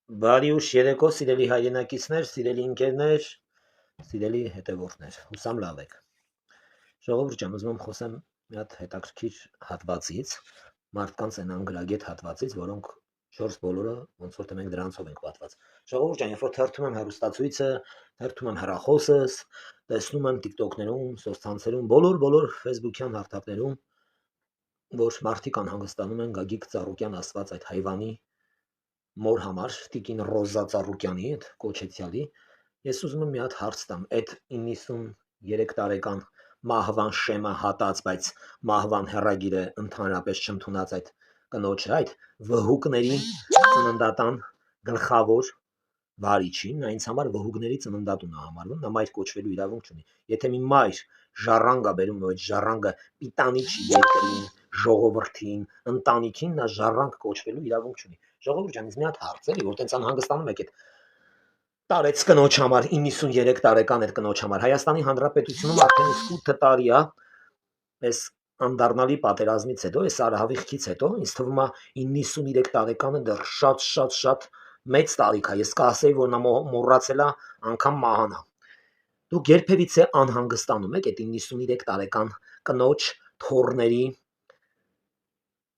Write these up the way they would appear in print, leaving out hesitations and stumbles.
Բարի ուշ երեկո, սիրելի հայրենակիցներ, սիրելի ընկերներ, սիրելի հետևորդներ, հուսամ լավ եք։ Ժողովուրդ ջան, ուզում եմ խոսեմ մի հատ հետաքրքիր հատվածից, մարդկանց այն անգրագետ հատվածից, որոնք շորս բոլորը ոնց որ թե մենք դրանցով ենք պատված։ Ժողովուրդ ջան, երբ որ թերթում եմ հեռուստացույցը, թերթում եմ հեռախոսս, տեսնում եմ TikTok-ներում, սոցցանցերում, բոլոր Facebook-յան հարթակներում, որ մարդիկ անհանգստանում են Գագիկ Ծառուկյան ասված այդ հայվանի մոր համար, տիկին Ռոզա Ծառուկյանի այդ կոչեցյալի, ես ուզում եմ մի հատ հարց տամ, այդ 93 տարեկան մահվան շեմը հատած, բայց մահվան հեռագիրը ընդհանրապես չընդունած այդ կնոջը, այդ վհուկների ծննդատան գլխավոր վարիչին, նա ինձ համար վհուկների ծննդատուն է համարվում, նա մայր կոչվելու իրավունք չունի։ Եթե մի մայր ժառանգ է բերում, այդ ժառանգը պիտանի չի երկրին, ժողովրդին, ընտանիքին, նա ժառանգ կոչվելու իրավունք չունի։ Ժողովուրդ ջան, ինձ մի հատ հարց էլի, որ տենց անհանգստանում եք այդ տարեց կնոջ համար, 93 տարեկան այդ կնոջ համար։ Հայաստանի Հանրապետությունում արդեն 8 տարի է, այս անդառնալի պատերազմից հետո, այս արհավիղքից հետո, ինձ թվում է 93 տարեկանը դեռ շատ մեծ տարիք է։ Ես կասեի, որ նա մոռացել է անգամ մահանա։ Դուք երբևիցե անհանգստանում եք այդ 93 տարեկան կնոջ թոռների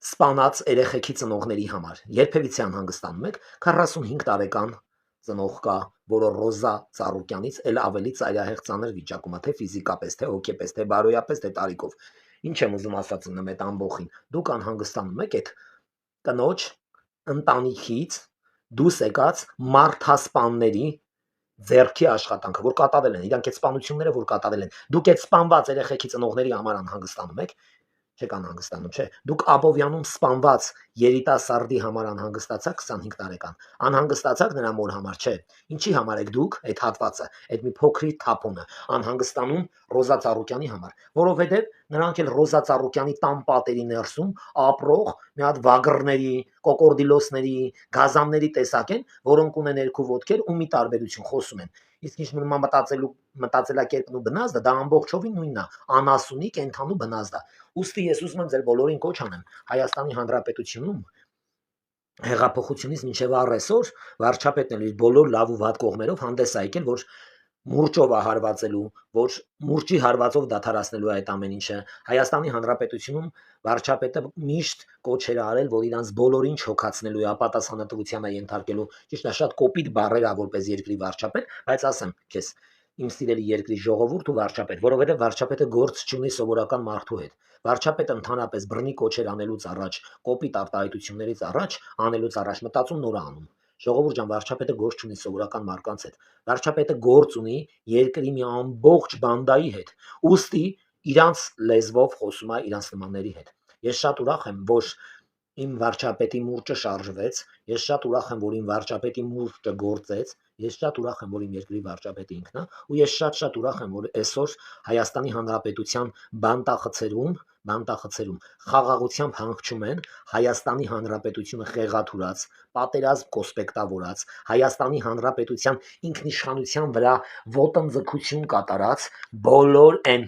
սպանած երեխեքի ծնողների համար։ Երբևիցե անհանգստանում եք 45 տարեկան ծնող կա, որը Ռոզա Ծառուկյանից էլ ավելի ծայրահեղ ծանր վիճակում է, թե ֆիզիկապես, թե հոգեպես, թե բարոյապես, թե տարիքով։ Ինչ եմ ուզում ասած ունեմ այդ ամբողջին։ Դուք անհանգստանում եք այդ կնոջ ընտանիքից դուս եկած մարդասպանների ձեռքի աշխատանքը, որ կատարել են, իրանք այդ սպանությունները, որ կատարել են։ Դուք այդ սպանված երեխեքի ծնողների համար անհանգստանում եք, չեք անհանգստանում, չէ։ Դուք Աբովյանում սպանված երիտասարդի համար անհանգստացաք 25 տարեկան։ Անհանգստացաք նրա մոր համար, չէ։ Ինչի համար եք դուք այդ հատվածը, այդ մի փոքրիկ թափոնը անհանգստանում Ռոզա Ծառուկյանի համար, որովհետև նրանք էլ Ռոզա Ծառուկյանի տան պատերի ներսում ապրող մի հատ վագրների, կոկորդիլոսների, գազանների տեսակ են, որոնք ունեն երկու ոտքեր ու մի տարբերություն խոսում են։ Իսկ ինչ մնում մտածելակերպն ու բնազդը դա ամբողջովին նույնն է, անասունի կենթանու բնազդ է։ Ուստի ես ուզում եմ ձեր բոլորին կոչ անեմ Հայաստանի Հանրապետությունում հեղափոխությունից մինչև առեսօր վարչապետն իր բոլոր լավ ու վատ կողմերով հանդես է եկել, որ մուրճով է հարվածելու, որ մուրճի հարվածով դադարեցնելու այդ ամեն ինչը։ Հայաստանի Հանրապետությունում վարչապետը միշտ կոչեր արել, որ իրանց բոլորին չոքացնելու է, ապատասխանատվության է ենթարկելու։ Ճիշտ է, շատ կոպիտ բառեր է որպես երկրի վարչապետ, բայց ասեմ քեզ, իմ սիրելի երկրի ժողովուրդ ու վարչապետ, որովհետև վարչապետը գործ չունի սովորական մարդու հետ։ Վարչապետը ընդհանրապես բռնի կոչեր անելուց առաջ, կոպիտ արտահայտություններից առաջ, անելուց առաջ մտածում նոր անում։ Ժողովուրդ ջան, վարչապետը գործ ունի սովորական մարդկանց հետ։ Վարչապետը գործ ունի երկրի մի ամբողջ բանդայի հետ։ Ուստի իրանց լեզվով խոսում է իրանց նմանների հետ։ Ես շատ ուրախ եմ, որ իմ վարչապետի մուրճը շարժվեց, ես շատ ուրախ եմ, որ իմ վարչապետի մուրճը գործեց, ես շատ ուրախ եմ, որ իմ երկրի վարչապետը ինքն է, ու ես շատ ուրախ եմ, որ այսօր Հայաստանի Հանրապետության բանտախցերում խաղաղությամբ հանգչում են Հայաստանի Հանրապետությունը խեղաթուրած, պատերազմ կոսպեկտավորած, Հայաստանի Հանրապետության ինքնիշխանության վրա ոտնձգություն կատարած բոլոր այն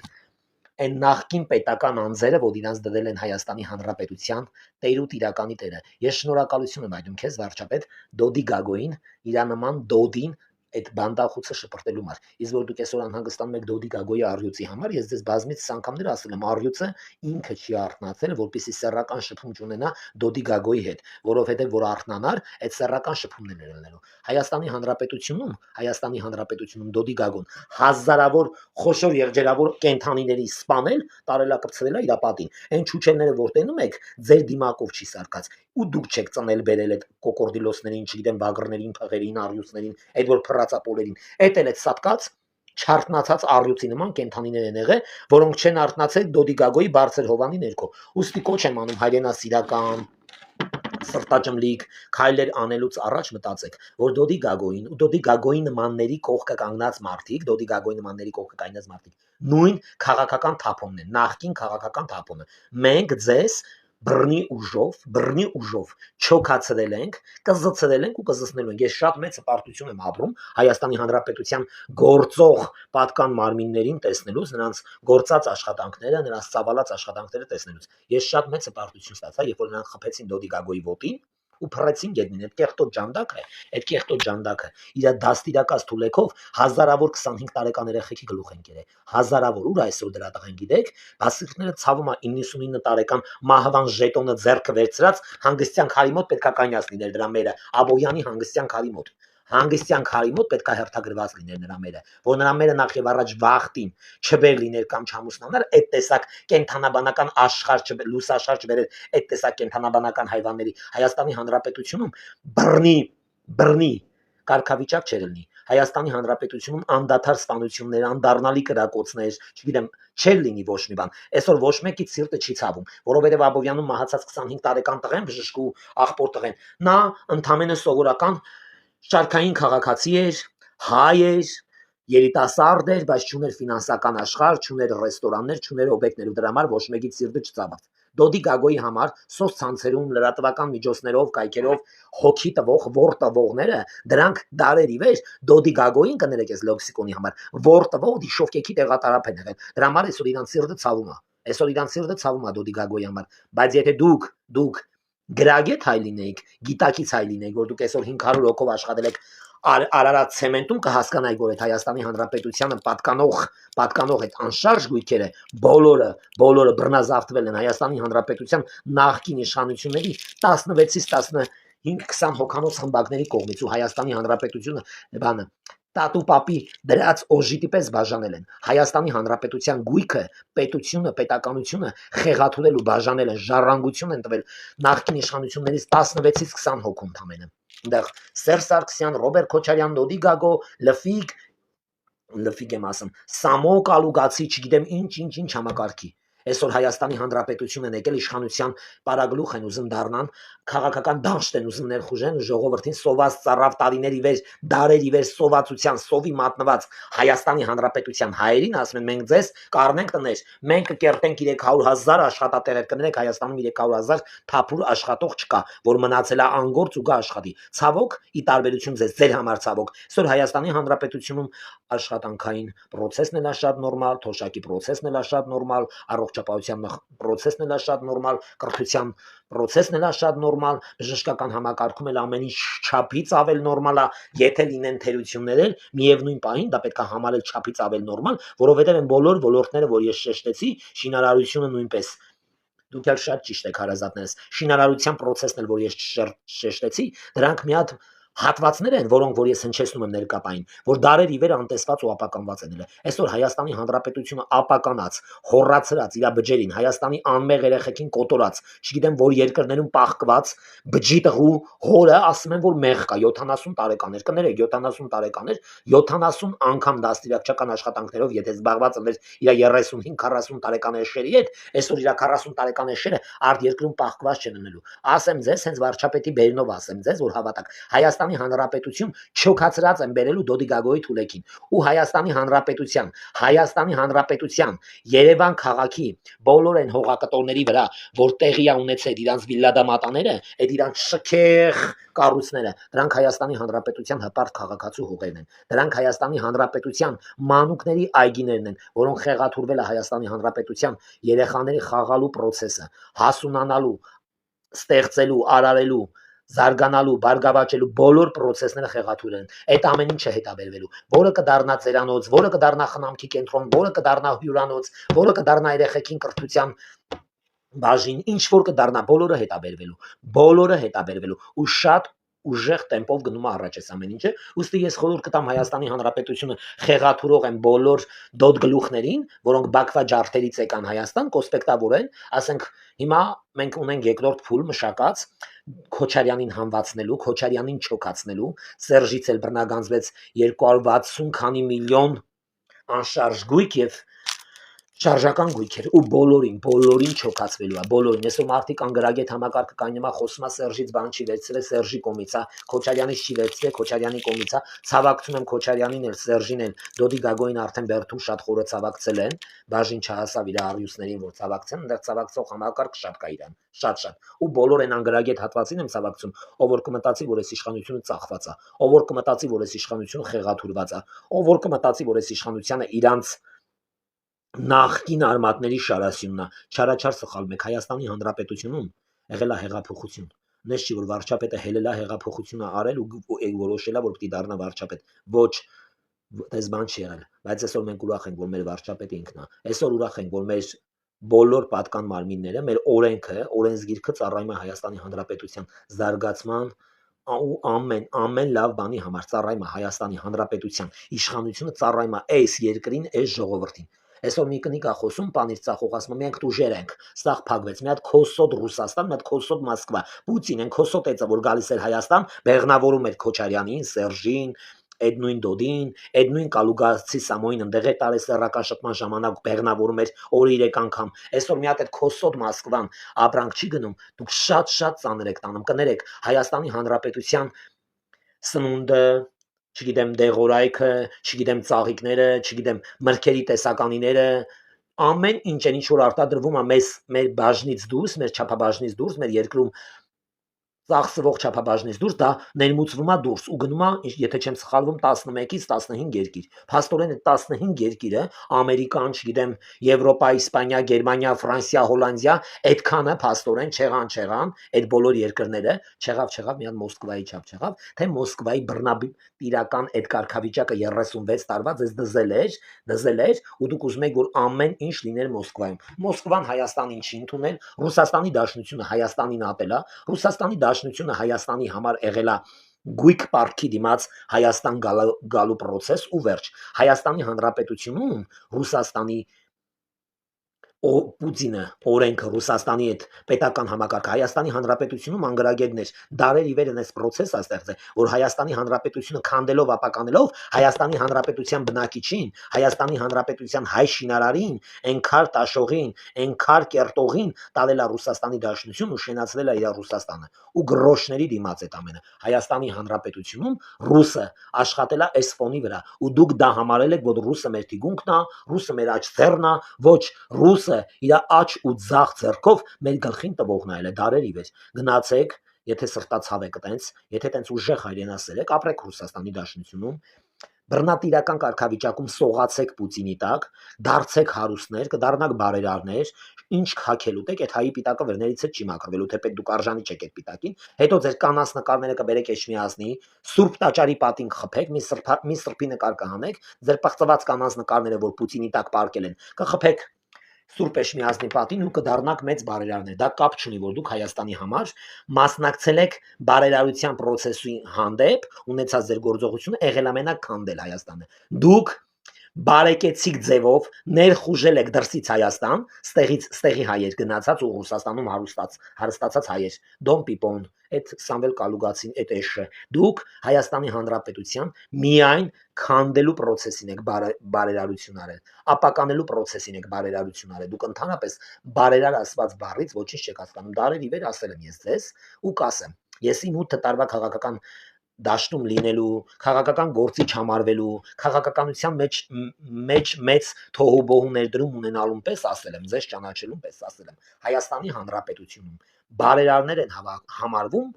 նախկին պետական անձերը, որ իրանց դրել են Հայաստանի Հանրապետության տեր ու տիրականի տերը։ Ես շնորհակալություն եմ այդում քեզ վարչապետ Դոդի Գագոին, իրա նման Դոդին այդ բանդախուցը շպրտելու համար։ Իսկ որ դուք այսօր անհանգստանում եք Դոդի Գագոյի առյուծի համար, ես ձեզ բազմից անգամներ ասել եմ, առյուծը ինքը չի արթնացել, որպեսզի սեռական շփում չունենա Դոդի Գագոյի հետ, որովհետև որ արթնանար, այդ սեռական շփումն էր լինելու։ Հայաստանի Հանրապետությունում Դոդի Գագոն հազարավոր խոշոր եղջերավոր կենթանիների սպանել, տարելակրծրել է իր պատին։ Այն չուչելները որ տենում եք, ձեր դիմակով չի սարկած։ Ու դուք չեք ծնել բերել այդ կոկորդիլոսներին, չգիտեմ, վագրներին, փղերին, առյուծներին, այդ որ փռածապոլերին։ Այդ էլ այդ սատկած չարտնացած առյուծի նման կենթանիներ են եղել, որոնք չեն արտնացել Դոդի Գագոյի բարձր հովանի ներքո։ Ուստի կոչ եմ անում հայրենասիրական սրտաճմլիկ քայլեր անելուց առաջ մտածեք, որ Դոդի Գագոյին ու Դոդի Գագոյի նմանների կողքը կանգնած մարդիկ, նույն քաղաքական թափոնն են, նախկին քաղաքական թափոնը։ Մենք ձեզ բռնի ուժով չոքացրել ենք, կզցրել ենք ու կզցնելու ենք։ Ես շատ մեծ հպարտություն եմ ապրում Հայաստանի Հանրապետության գործող պատկան մարմիններին տեսնելուց, նրանց գործած աշխատանքները, նրանց ծավալած աշխատանքները տեսնելուց։ Ես շատ մեծ հպարտություն ստացա, երբ որ նրանք խփեցին Դոդի Գագոյի ոտին ու փռեցին գետնին։ Այդ կեղտոտ ջանդակը իր դաստիարակած թուլեկով հազարավոր 25 տարեկան երեխեքի գլուխ են կերել։ Հազարավոր ուր այսօր դրա տղեն գիտեք, բասիկները ցավում է 99 տարեկան մահվան ժետոնը ձեռքը վերցրած հանգստյան քարի մոտ պետքա կանյաց լիներ դրա մերը, Աբովյանի հանգստյան քարի մոտ։ Հանգստյան քարի մոտ պետքա հերթագրված լիներ նրա մերը, որ նրա մերը նախ եւ առաջ վախտին չբեր լիներ կամ չամուսնանար, այդ տեսակ կենթանաբանական աշխարհ լուսաշխարհ չբերեր այդ տեսակ կենթանաբանական հայվանների Հայաստանի Հանրապետությունում բռնի կարգավիճակ չէր լինի։ Հայաստանի Հանրապետությունում անդադար սպանություններ, անդառնալի կրակոցներ, չգիտեմ, չէր լինի ոչ մի բան։ Այսօր ոչ մեկի սիրտը չի ցավում, որովհետև Աբովյանում մահացած 25 տարեկան տղեն, բժշկու աղբոր տղեն, նա ընդամենը սովորական շարքային քաղաքացի էր, հայ էր, երիտասարդ էր, բայց չուներ ֆինանսական աշխարհ, չուներ ռեստորաններ, չուներ օբյեկտներ, ու դրա համար ոչ մեկի սիրտը չծավաց։ Դոդի Գագոյի համար սոցցանցերում լրատվական միջոցներով, կայքերով հոգի տվող, որ տվողները, դրանք դարերի վեր Դոդի Գագոյին կներեք այս լոքսիկոնի համար, որ տվող դիշովկեքի տեղատարապ են եղել։ Դրա համար այսօր իրանց սիրտը ցավում է։ Այսօր իրանց սիրտը ցավում է Դոդի Գագոյի համար, բայց եթե դուք գրագետ հայ լինեիք, գիտակից հայ լինեիք, որ դուք այսօր 500 հոգով աշխատել եք Արարատ ցեմենտում, կհասկանայիք, որ այդ Հայաստանի Հանրապետությանը պատկանող այդ անշարժ գույքերը բոլորը բռնազավթվել են Հայաստանի Հանրապետության նախկին իշխանությունների 16-ից 15-20 հոգանոց խմբակների կողմից, ու Հայաստանի Հանրապետությունը բանը տատու պապի դրած օժիտի պես բաժանել են։ Հայաստանի Հանրապետության գույքը, պետությունը, պետականությունը խեղաթուրել ու բաժանել են, ժառանգություն են տվել նախկին իշխանություններից 16-ից 20 հոգու ընդամենը։ Այնտեղ Սերժ Սարգսյան, Ռոբերտ Քոչարյան, Դոդի Գագո, Լֆիկ եմ ասում, Սամո Կալուգացի, չգիտեմ ինչ համակարգի։ Այսօր Հայաստանի Հանրապետությունը եկել իշխանության պարագլուխ են ուզում դառնան, քաղաքական դաշտ են ուզում ներխուժեն ու ժողովրդին սոված ծառավ տարիների վեր, դարերի վեր սովածության, սովի մատնված Հայաստանի Հանրապետության հայերին ասում են մենք ձեզ կառնենք տներ, մենք կկերտենք 300,000 աշխատատեղեր, կներեք Հայաստանում 300,000 թափուր աշխատող չկա, որ մնացել է անգործ ու գա աշխատի։ Ցավոք, ի տարբերություն ձեր համար ցավոք, այսօր Հայաստանի Հանրապետությունում աշխատանքային process-ն էլ է շատ նորմալ, թոշակի process-ն էլ է շատ նորմալ, առողջապահության process-ն էլ է շատ նորմալ, կրթության process-ն էլ է շատ նորմալ, բժշկական համակարգում էլ ամեն ինչ չափից ավել նորմալ է, եթե լինեն թերություններ, միևնույն պահին դա պետք է համարել չափից ավել նորմալ, որովհետև այն բոլոր ոլորտները, որ ես շեշտեցի, շինարարությունը նույնպես դուք էլ շատ ճիշտ եք հարազատներս, շինարարության process-ն էլ որ ես շեշտեցի, դրանք մի հատ հատվածներ են, որոնք որ ես հնչեցնում եմ ներկապային, որ դարերի վեր անտեսված ու ապականված են ելել։ Այսօր Հայաստանի Հանրապետությունը ապականած, հոռացրած իր բջերին, Հայաստանի անմեղ երեխեքին կոտորած, չգիտեմ որ երկրներում պահկված բջի տղու հորը ասում են որ մեղ կա 70 տարեկան էր, կներեք 70 տարեկան էր, 70 անգամ դաստիարակչական աշխատանքներով եթե զբաղված էր իր 35-40 տարեկան էշերի հետ, այսօր իր 40 տարեկան էշերը արդ երկրում պահկված չեն լինելու։ Ասեմ ձեզ, հենց վարչապետի բերնով ասեմ ձեզ, որ հավատաք, Հայաստանի Հանրապետություն չոքացրած են բերելու Դոդի Գագոյի թուլեկին ու Հայաստանի Հանրապետության Երևան քաղաքի բոլոր այն հողակտորների վրա, որ տեղի է ունեցել իրանց վիլլադամատաները, այդ իրանց շքեղ կառույցները, դրանք Հայաստանի Հանրապետության հպարտ քաղաքացու հողերն են։ Դրանք Հայաստանի Հանրապետության մանուկների այգիներն են, որոնք խեղաթուրվել է Հայաստանի Հանրապետության երեխաների խաղալու process-ը, հասունանալու, ստեղծելու, արարելու զարգանալու, բարգավաճելու բոլոր process-ները խեղաթուր են։ Այդ ամեն ինչը հետաբերվելու, որը կդառնա ծերանոց, որը կդառնա խնամքի կենտրոն, որը կդառնա հյուրանոց, որը կդառնա երեխեքին կրթության բաժին, ինչ որ կդառնա, բոլորը հետաբերվելու ու շատ ուժեղ տեմպով գնում է առաջ այս ամեն ինչը։ Ուստի ես խորհուրդ կտամ Հայաստանի Հանրապետությունը խեղաթուրող են բոլոր դոդ գլուխներին, որոնք Բաքվա ջարդերից եկան Հայաստան, կոսպեկտավորեն, ասենք հիմա մենք ունենք երկրորդ փուլ մշակած Քոչարյանին համվածնելու, Քոչարյանին չոքացնելու, Սերժից էլ բռնագանձվեց 260 քանի միլիոն անշարժ գույք եւ շարժական գույքեր ու բոլորին չոքացվելու է, բոլորին։ Այսօր մարդիկ անգրագետ համակարգը կայնում է խոսում է Սերժից բան չի վերցրել, Սերժի կողմից է, Քոչարյանից չի վերցրել, Քոչարյանի կողմից է, ցավակցում եմ Քոչարյանին էլ, Սերժին էլ, Դոդի Գագոյին արդեն Բերդում շատ խորը ցավակցել են, բաժին չհասավ իր առյուծներին, որ ցավակցեն, այնտեղ ցավակցող համակարգ շատ կա իրան, շատ ու բոլոր այն անգրագետ հատվածին եմ ցավակցում, ով որ կմտածի, որ այս իշխանությունը ծախված է, ով որ կմտածի, որ այս իշխանությունը խեղաթուրված է, ով որ կմտածի, որ այս իշխանությունը իրանց նախկին արմատների շարասյունն է, չարաչար սխալում եք, Հայաստանի Հանրապետությունում եղել է հեղափոխություն, նշ չի որ վարչապետը հելելա հեղափոխությունը արել ու որոշելա որ պիտի դառնա վարչապետ ոչ դες բան չի եղել բայց այսօր մենք ուրախ ենք որ մեր վարչապետը ինքն է այսօր ուրախ ենք որ մեր բոլոր պատկան մարմինները մեր օրենքը օրենսգիրքը ծառայում է Հայաստանի Հանրապետության զարգացման ու ամեն լավ բանի համար ծառայում է Հայաստանի Հանրապետության իշխանությունը ծառայում է այս երկրին այս ժողովրդին Այսօր մի կնիկ է խոսում, պանիր ծախող ասում, մենք տուժեր ենք, սաղ փակվեց, մի հատ քոսոտ Ռուսաստան, մի հատ քոսոտ Մոսկվա, Պուտին են քոսոտ էծը, որ գալիս էր Հայաստան, բեղնավորում էր Քոչարյանին, Սերժին, այդ նույն Դոդին, այդ նույն Կալուգացի Սամոյին ընդեղ է տարել սեռական շփման ժամանակ բեղնավորում էր օրը 3 անգամ։ Այսօր մի հատ այդ քոսոտ Մոսկվան ապրանք չի գնում, դուք շատ ծանր եք տանում, կներեք Հայաստանի Հանրապետության սնունդը չգիտեմ դեղորայքը, չգիտեմ ծաղիկները, չգիտեմ մրգերի տեսականիները, ամեն ինչ են ինչ որ արտադրվում է մեր բաժնից դուրս, մեր չափաբաժնից դուրս, մեր երկրում ծախսվող չափաբաժնից դուրս դա ներմուծվում է դուրս ու գնում է, եթե չեմ սխալվում, 11-ից 15 երկիր։ Փաստորեն այդ 15 երկիրը Ամերիկան, չգիտեմ, Եվրոպա, Իսպանիա, Գերմանիա, Ֆրանսիա, Հոլանդիա, այդքանը փաստորեն չեղան, այդ բոլոր երկրները չեղավ մի հատ Մոսկվայի չափ չեղավ, թե Մոսկվայի բռնապետիրական այդ կարգավիճակը 36 տարվա ձեզ դզել էր ու դուք ուզում եք որ ամեն ինչ լիներ Մոսկվայում։ Մոսկվան Հայաստանին չի ընդունել, Ռուսաստանի Դաշնությունը Հայաստանին ատել է, Ռուսաստանի Դաշնությունը Հայաստանի համար եղել է գույք պարտքի դիմաց Հայաստան գալու process ու վերջ Հայաստանի Հանրապետությունում Ռուսաստանի Պուտինը օրենքը Ռուսաստանի այդ պետական համակարգը Հայաստանի Հանրապետությունում անգրագետներ դարեր ի վեր այս process-ը ստեղծել որ Հայաստանի Հանրապետությունը քանդելով ապականելով Հայաստանի Հանրապետության բնակիչին Հայաստանի Հանրապետության հայ շինարարին ենքար տաշողին ենքար կերտողին տալել է Ռուսաստանի Դաշնություն ու շենացրել է իր Ռուսաստանը ու գրոշների դիմաց այդ ամենը Հայաստանի Հանրապետությունում ռուսը աշխատել է այս ֆոնի վրա ու դուք դա համարել եք որ ռուսը մեր թիկունքն է ռուսը մեր աջ ձեռն է ոչ ռուսը իր աչ ու ձախ ձեռքով մեր գլխին տվողն է դարերի վեր գնացեք եթե սրտացավ եք տենց եթե տենց ուժեղ հայրենասեր եք ապրեք Ռուսաստանի Դաշնությունում բռնատիրական կարգավիճակում սողացեք Պուտինի տակ դարձեք հարուստներ կդառնաք բարերարներ ինչ քաքելու տեք այդ հայի պիտակը վերներից չի մաքրվելու թեպետ դուք արժանի չեք այդ պիտակին հետո ձեր կանանց նկարները կբերեք Էջմիածնի Սուրբ Տաճարի պատին կխփեք մի սրբի նկար կհանեք ձեր պղծված կանանց նկարները որ Պուտինի տակ պարկել են կխփեք Սուրբ Էջմիածնի պատին ու կդառնաք մեծ բարերարներ։ Դա կապ չունի, որ դուք Հայաստանի համար մասնակցել եք բարերարության process-ի հանդեպ, ունեցած ձեր գործողությունը եղել ամենակ քանդել Հայաստանը։ Դուք բարեկեցիկ ձևով ներխուժել եք դրսից Հայաստան, ստեղի հայեր գնացած ու Ռուսաստանում հարստացած հայեր։ Դոն Պիպոն, այդ Սամվել Կալուգացին, այդ էշը։ Դուք Հայաստանի Հանրապետության միայն քանդելու process-ին եք բարերարություն արել, ապականելու process-ին եք բարերարություն արել։ Դուք ընդհանրապես բարերար ասված բառից ոչինչ չեք հասկանում։ Դարերի վեր ասել եմ ես ձեզ ու կասեմ։ Ես 9 տարվա քաղաքական դաշտում լինելու, քաղաքական գործիչ համարվելու, քաղաքականության մեջ մեծ թոհուբոհու ներդրում ունենալուն պես ասել եմ, ձեզ ճանաչելուն պես ասել եմ։ Հայաստանի Հանրապետությունում բարերարներ են համարվում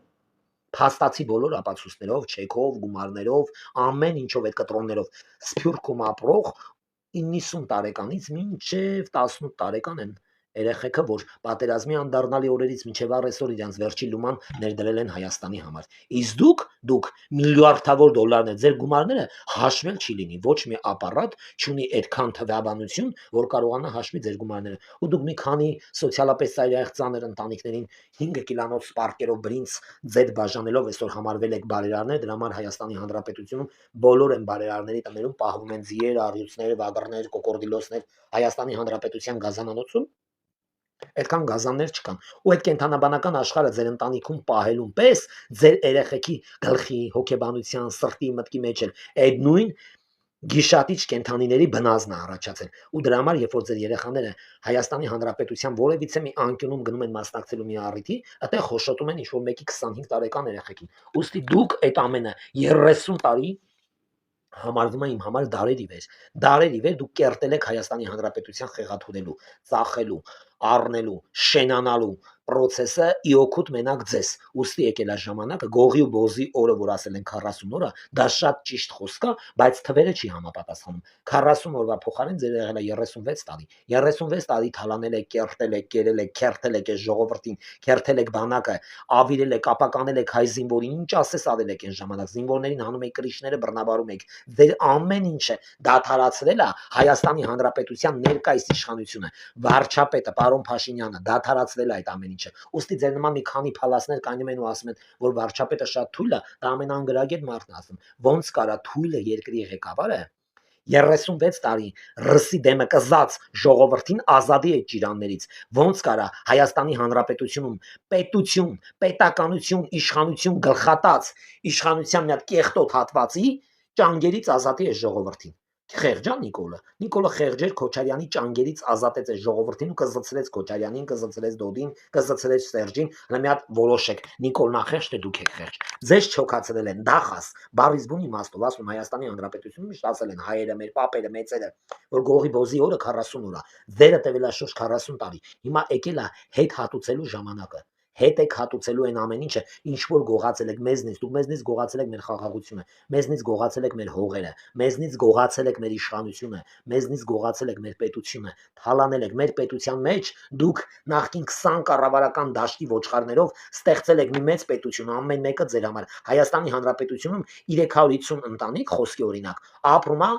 փաստացի բոլոր ապացույցներով, չեկով, գումարներով, ամեն ինչով այդ կտրոններով սփյուռքում ապրող 90 տարեկանից մինչև 18 տարեկան են երեխեքը, որ պատերազմի անդառնալի օրերից մինչև առեսօր իրանց վերջի լուման ներդրել են Հայաստանի համար։ Իսկ դուք միլիարդավոր դոլարներ ձեր գումարները հաշվել չի լինի, ոչ մի ապարատ չունի այդքան թվաբանություն, որ կարողանա հաշվի ձեր գումարները։ Ու դուք մի քանի սոցիալապես ծայրահեղ ծանր ընտանիքներին 5 կիլոնոց պարկերով բրինց ձետ բաժանելով այսօր համարվել եք բարերարներ, դրա համար Հայաստանի Հանրապետությունում բոլոր են բարերարների տներում պահվում են ձիեր, առյուծներ, վագրներ, կոկորդիլոսներ Հայաստանի Հանրապետության գազանանոցում այդքան գազաններ չկան ու այդ կենթանաբանական աշխարհը ձեր ընտանիքում պահելուն պես ձեր երեխեքի գլխի հոգեբանության սրտի մտքի մեջ էլ այդ նույն գիշատիչ կենթանիների բնազն է առաջացել ու դրա համար երբ որ ձեր երեխաները Հայաստանի Հանրապետության որևիցե մի անկյունում գնում են մասնակցելու մի առիթի այդտեղ խոշոտում են ինչ-որ մեկի 25 տարեկան երեխեքին ուստի դուք այդ ամենը 30 տարի համարվում է իմ համար դարերի վեր դուք կերտել եք Հայաստանի Հանրապետության խեղաթյուրելու ծախելու առնելու, շենանալու process-ը իօքուտ մենակ ձեզ։ Ուստի եկել է ժամանակը գողի ու բոզի օրը, որ ասել են 40 օրը, դա շատ ճիշտ խոսք է, բայց թվերը չի համապատասխանում։ 40 օրվա փոխարեն ձեր եղել է 36 տարի։ 36 տարի թալանել եք, կերտել եք, կերել եք, քերթել եք այս ժողովրդին, քերթել եք բանակը, ավիրել եք, ապականել եք հայ զինվորին, ինչ ասես արել եք այն ժամանակ։ Զինվորներին հանում եք կրիչները, բռնաբարում եք։ Ձեր ամեն ինչը դադարացրել է Հայաստանի Հանրապետության ներկայիս իշխանությունը։ Վարչապետը պարոն Փաշինյանը դադարացրել է այդ ամեն ինչը։ Ոստի ձեր նման մի քանի փալասներ կայնում են ու ասում են, որ վարչապետը շատ թույլ է, դա ամենաանգրագետ մարդն ասում։ Ոնց կարա թույլը երկրի ղեկավարը 36 տարի ռսի դեմը կզած ժողովրդին ազատի այդ ճիրաններից ոնց կարա Հայաստանի Հանրապետությունում պետություն, պետականություն, իշխանություն գլխատած իշխանության մի հատ կեղտոտ հատվածի ճանգերից ազատի է ժողովրդին։ Խեղճա Նիկոլը խեղճեր Քոչարյանի ճանգերից ազատեց այդ ժողովրդին ու կզծրեց Քոչարյանին, կզծրեց Դոդին, կզծրեց Սերժին, հələ մի հատ որոշեք Նիկոլն ախեղճ թե դուք եք խեղճ։ Ձեզ չոքացրել են դախաս, բարիս բուն իմաստով ասում Հայաստանի Հանրապետությունում միշտ ասել են հայերը, մեր պապերը, մեծերը, որ գողի բոզի օրը 40 օր է։ Ձերը տևել է շուրջ 40 տարի։ Հիմա եկել է հետ հատուցելու ժամանակը։ Հետ եք հատուցելու այն ամեն ինչը, ինչ որ գողացել եք մեզնից, դուք մեզնից գողացել եք մեր խաղաղությունը, մեզնից գողացել եք մեր հողերը, մեզնից գողացել եք մեր իշխանությունը, մեզնից գողացել եք մեր պետությունը, թալանել եք մեր պետության մեջ, դուք նախքին 20 կառավարական դաշտի ոչխարներով ստեղծել եք մի մեծ պետություն, ամեն մեկը ձեր համար։ Հայաստանի Հանրապետությունում 350 ընտանիք, խոսքի օրինակ, ապրում է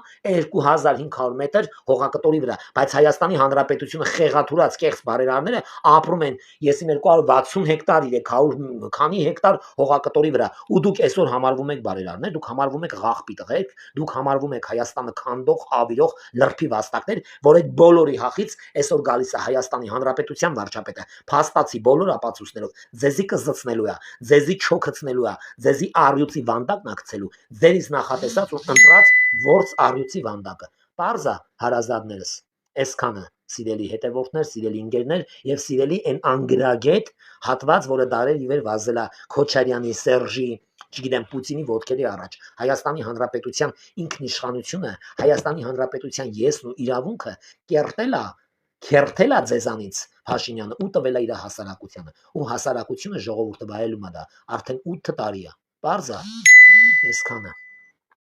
2500 մետր հողակտորի վրա, բայց Հայաստանի Հանրապետությունը խեղաթուրած կեղծ բարերարները ապրում են եսիմ 260 հեկտար, 300 քանի հեկտար հողակտորի վրա, ու դուք այսօր համարվում եք բարերարներ, դուք համարվում եք աղախպի տղեր, դուք համարվում եք Հայաստանը քանդող, ավիրող, լրբի վաստակներ, որ այդ բոլորի հախից այսօր գալիս է Հայաստանի Հանրապետության վարչապետը, փաստացի բոլոր ապացույցներով ձեզի կզծնելու է, ձեզի չոքցնելու է, ձեզի առյուծի վանդակն ակցելու, ձերից նախատեսած ու ընտրած ворց առյուծի վանդակը։ Պարզա հարազատներս, այսքանը սիրելի հետևորդներ, սիրելի ընկերներ եւ սիրելի այն անգրագետ հատված, որը դարեր ի վեր վազել է Քոչարյանի, Սերժի, չգիտեմ Պուտինի ոտքերի առաջ։ Հայաստանի Հանրապետության ինքնիշխանությունը, Հայաստանի Հանրապետության եսն ու իրավունքը կերտել է, քերթել է ձեզանից Փաշինյանը ու տվել է իր հասարակությանը։ Ու հասարակությունը ժողովուրդը վայելում է դա արդեն 8 տարի է։ Պարզա այսքանը։